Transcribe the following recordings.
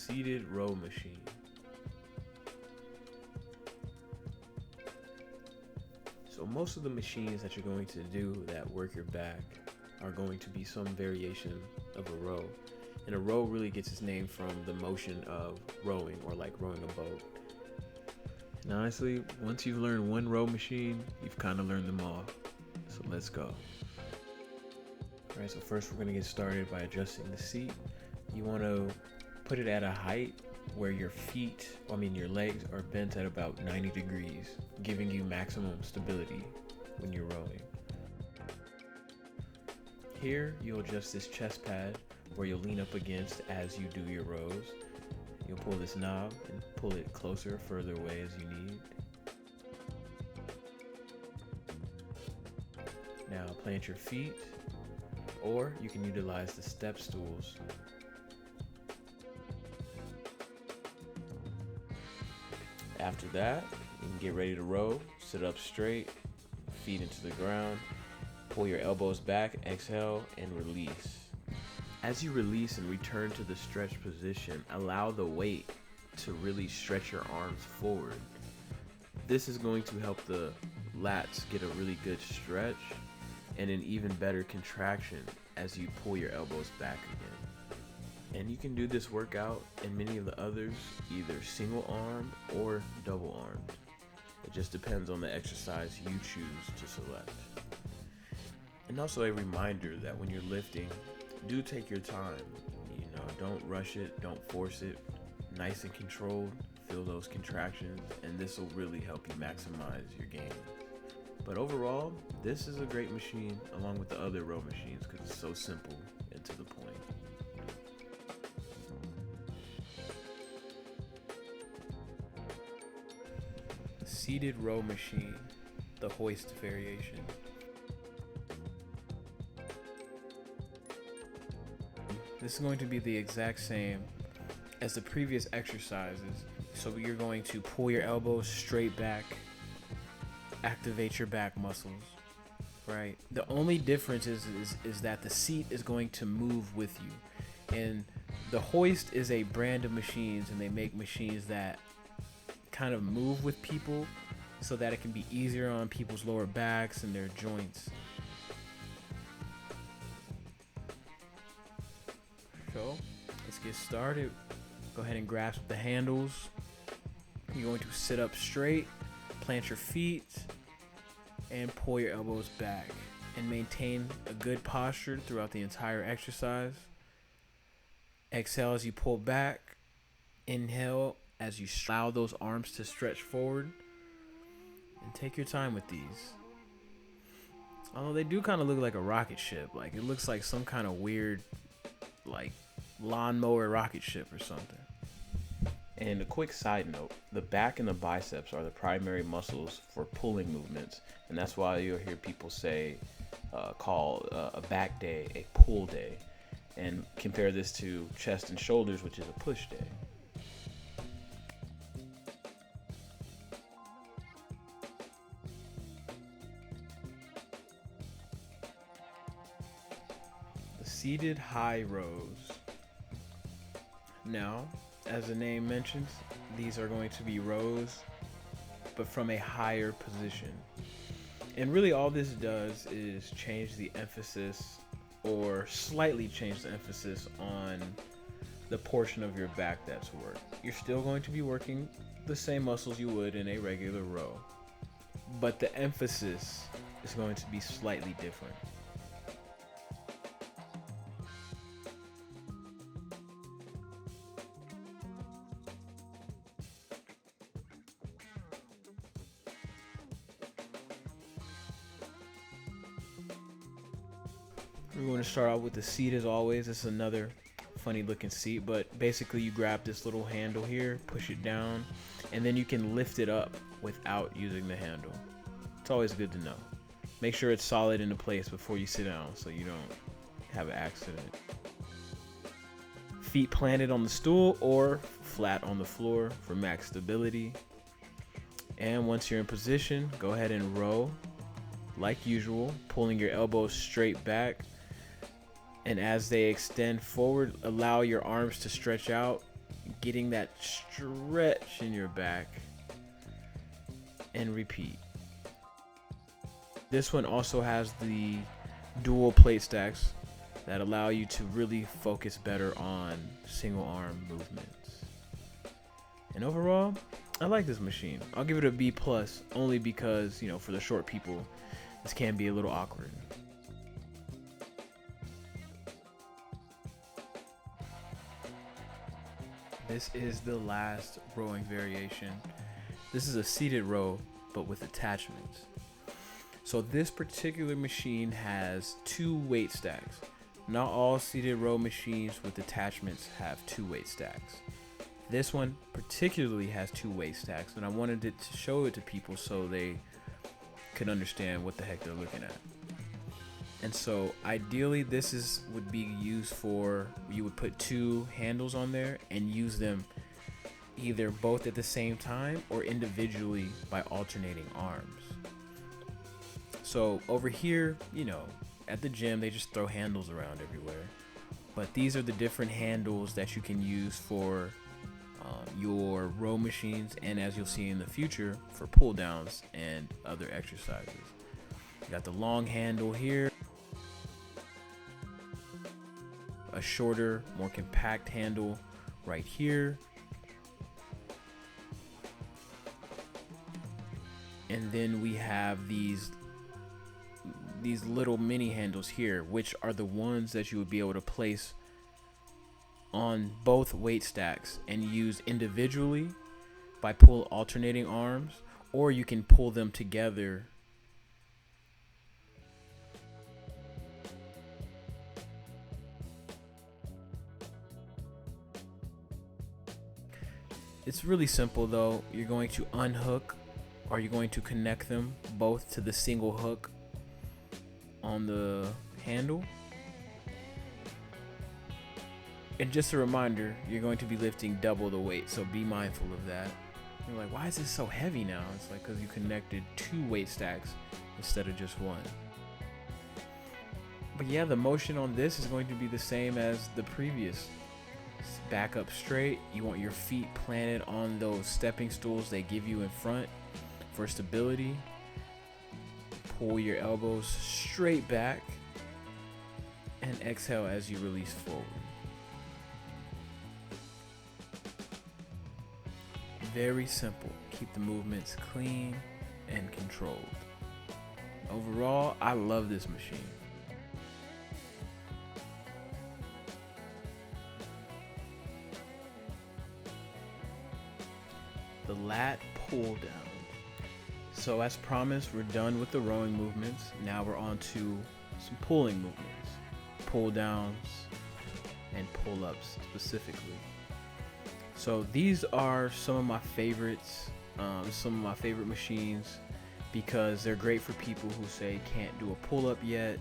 seated row machine. So most of the machines that you're going to do that work your back are going to be some variation of a row. And a row really gets its name from the motion of rowing, or like rowing a boat. And honestly, once you've learned one row machine, you've kind of learned them all. So let's go. All right, so first we're gonna get started by adjusting the seat. You want to put it at a height where your your legs are bent at about 90 degrees, giving you maximum stability when you're rowing. Here, you'll adjust this chest pad where you'll lean up against as you do your rows. You'll pull this knob and pull it closer, further away as you need. Now plant your feet, or you can utilize the step stools. After that, you can get ready to row. Sit up straight, feet into the ground, pull your elbows back, exhale, and release. As you release and return to the stretch position, allow the weight to really stretch your arms forward. This is going to help the lats get a really good stretch and an even better contraction as you pull your elbows back again. And you can do this workout and many of the others either single armed or double armed. It just depends on the exercise you choose to select. And also a reminder that when you're lifting, do take your time. Don't rush it, don't force it. Nice and controlled, feel those contractions, and this will really help you maximize your gains. But overall, this is a great machine along with the other row machines because it's so simple and to the point. Seated row machine, the hoist variation. This is going to be the exact same as the previous exercises. So you're going to pull your elbows straight back, activate your back muscles, right? The only difference is that the seat is going to move with you. And the hoist is a brand of machines, and they make machines that kind of move with people so that it can be easier on people's lower backs and their joints. So let's get started. Go ahead and grasp the handles. You're going to sit up straight, plant your feet, and pull your elbows back, and maintain a good posture throughout the entire exercise. Exhale as you pull back. Inhale as you allow those arms to stretch forward, and take your time with these. Although they do kind of look like a rocket ship, like it looks like some kind of weird like lawnmower rocket ship or something. And a quick side note, the back and the biceps are the primary muscles for pulling movements, and that's why you'll hear people say call a back day a pull day, and compare this to chest and shoulders, which is a push day. The seated high rows. Now, as the name mentions, these are going to be rows, but from a higher position. And really all this does is change the emphasis, or slightly change the emphasis on the portion of your back that's worked. You're still going to be working the same muscles you would in a regular row, but the emphasis is going to be slightly different. We're going to start out with the seat as always. This is another funny looking seat, but basically you grab this little handle here, push it down, and then you can lift it up without using the handle. It's always good to know. Make sure it's solid into place before you sit down so you don't have an accident. Feet planted on the stool or flat on the floor for max stability. And once you're in position, go ahead and row like usual, pulling your elbows straight back. And as they extend forward, allow your arms to stretch out. getting that stretch in your back, and repeat. This one also has the dual plate stacks that allow you to really focus better on single arm movements. And overall, I like this machine. I'll give it a B plus, only because, you know, for the short people, this can be a little awkward. This is the last rowing variation. This is a seated row, but with attachments. So this particular machine has 2 weight stacks. Not all seated row machines with attachments have 2 weight stacks. This one particularly has 2 weight stacks, and I wanted to show it to people so they could understand what the heck they're looking at. And so ideally this would be used for, you would put 2 handles on there and use them either both at the same time or individually by alternating arms. So over here, you know, at the gym they just throw handles around everywhere, but these are the different handles that you can use for your row machines, and as you'll see in the future, for pull downs and other exercises. You got the long handle here, a shorter, more compact handle right here, and then we have these little mini handles here, which are the ones that you would be able to place on both weight stacks and use individually by alternating arms, or you can pull them together It's really simple though. You're going to unhook, or you're going to connect them both to the single hook on the handle. And just a reminder, you're going to be lifting double the weight, so be mindful of that. You're like, why is this so heavy now? It's like because you connected 2 weight stacks instead of just 1. But yeah, the motion on this is going to be the same as the previous. Back up straight. You want your feet planted on those stepping stools they give you in front for stability. Pull your elbows straight back and exhale as you release forward. Very simple. Keep the movements clean and controlled. Overall, I love this machine. The lat pull down. So as promised, we're done with the rowing movements. Now we're on to some pulling movements. Pull downs and pull ups specifically. So these are some of my favorites, some of my favorite machines, because they're great for people who say can't do a pull up yet,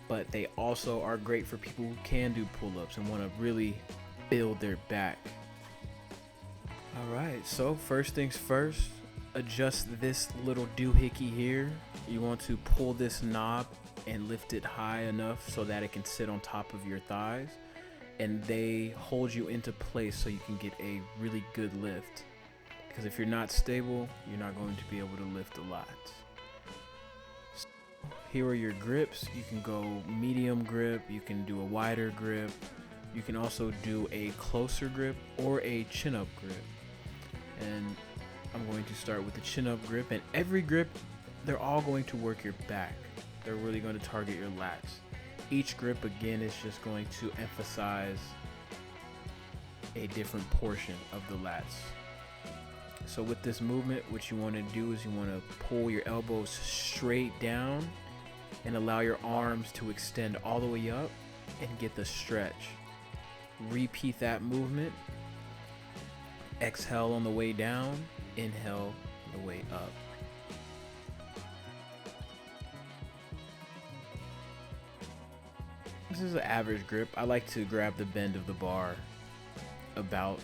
but they also are great for people who can do pull ups and want to really build their back. Alright, so first things first, adjust this little doohickey here. You want to pull this knob and lift it high enough so that it can sit on top of your thighs, and they hold you into place so you can get a really good lift. Because if you're not stable, you're not going to be able to lift a lot. So here are your grips. You can go medium grip, you can do a wider grip, you can also do a closer grip or a chin-up grip. And I'm going to start with the chin-up grip, and every grip, they're all going to work your back. They're really going to target your lats. Each grip, again, is just going to emphasize a different portion of the lats. So with this movement, what you want to do is you want to pull your elbows straight down and allow your arms to extend all the way up and get the stretch. Repeat that movement. Exhale on the way down, inhale on the way up. This is an average grip. I like to grab the bend of the bar about,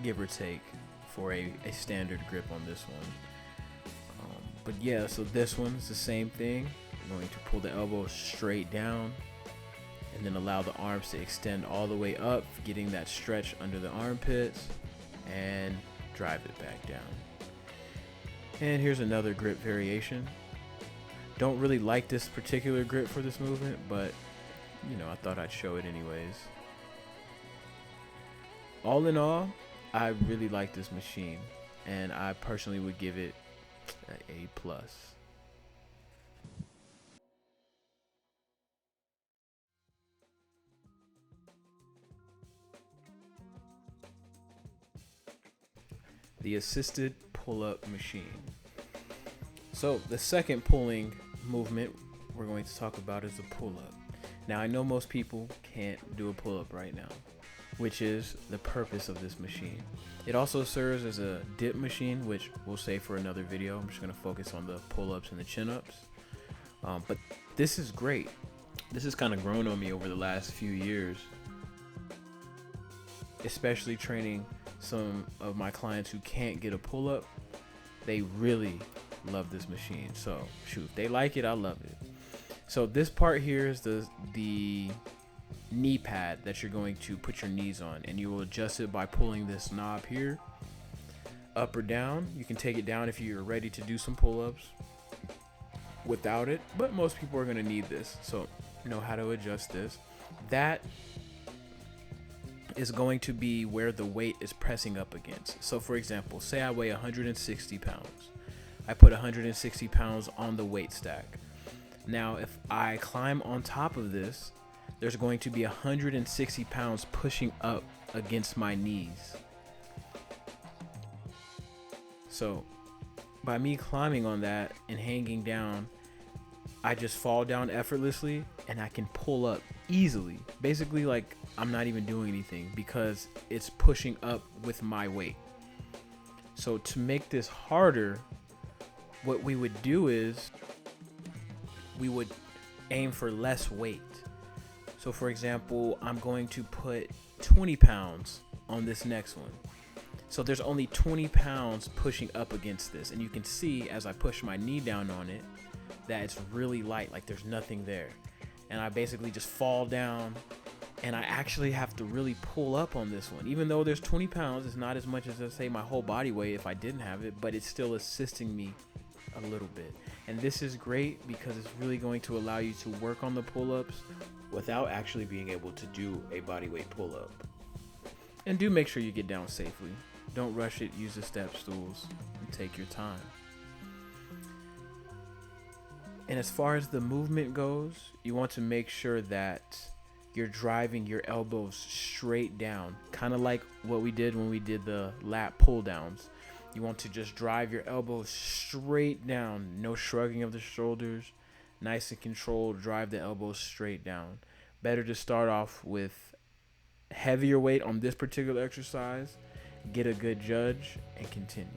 give or take, for a standard grip on this one. But yeah, so this one is the same thing. I'm going to pull the elbow straight down and then allow the arms to extend all the way up, getting that stretch under the armpits, and drive it back down. And here's another grip variation. Don't really like this particular grip for this movement, but you know, I thought I'd show it anyways. All in all, I really like this machine, and I personally would give it an A+. The assisted pull-up machine. So the second pulling movement we're going to talk about is the pull-up. Now I know most people can't do a pull-up right now, which is the purpose of this machine. It also serves as a dip machine, which we'll save for another video. I'm just going to focus on the pull-ups and the chin-ups. But this is great. This has kind of grown on me over the last few years, especially training some of my clients who can't get a pull-up. They really love this machine. So shoot, if they like it, I love it. So this part here is the knee pad that you're going to put your knees on, and you will adjust it by pulling this knob here up or down. You can take it down if you're ready to do some pull-ups without it, but most people are going to need this, so you know how to adjust this. That is going to be where the weight is pressing up against. So for example, say I weigh 160 pounds. I put 160 pounds on the weight stack. Now if I climb on top of this, there's going to be 160 pounds pushing up against my knees. So by me climbing on that and hanging down, I just fall down effortlessly and I can pull up easily. Basically, like I'm not even doing anything because it's pushing up with my weight. So to make this harder, what we would do is we would aim for less weight. So for example, I'm going to put 20 pounds on this next one. So there's only 20 pounds pushing up against this. And you can see as I push my knee down on it, that it's really light, like there's nothing there. And I basically just fall down, and I actually have to really pull up on this one. Even though there's 20 pounds, it's not as much as, let's say, my whole body weight if I didn't have it, but it's still assisting me a little bit. And this is great because it's really going to allow you to work on the pull-ups without actually being able to do a bodyweight pull-up. And do make sure you get down safely. Don't rush it, use the step stools, and take your time. And as far as the movement goes, you want to make sure that you're driving your elbows straight down, kind of like what we did when we did the lat pull downs. You want to just drive your elbows straight down, no shrugging of the shoulders, nice and controlled, drive the elbows straight down. Better to start off with heavier weight on this particular exercise, get a good judge, and continue.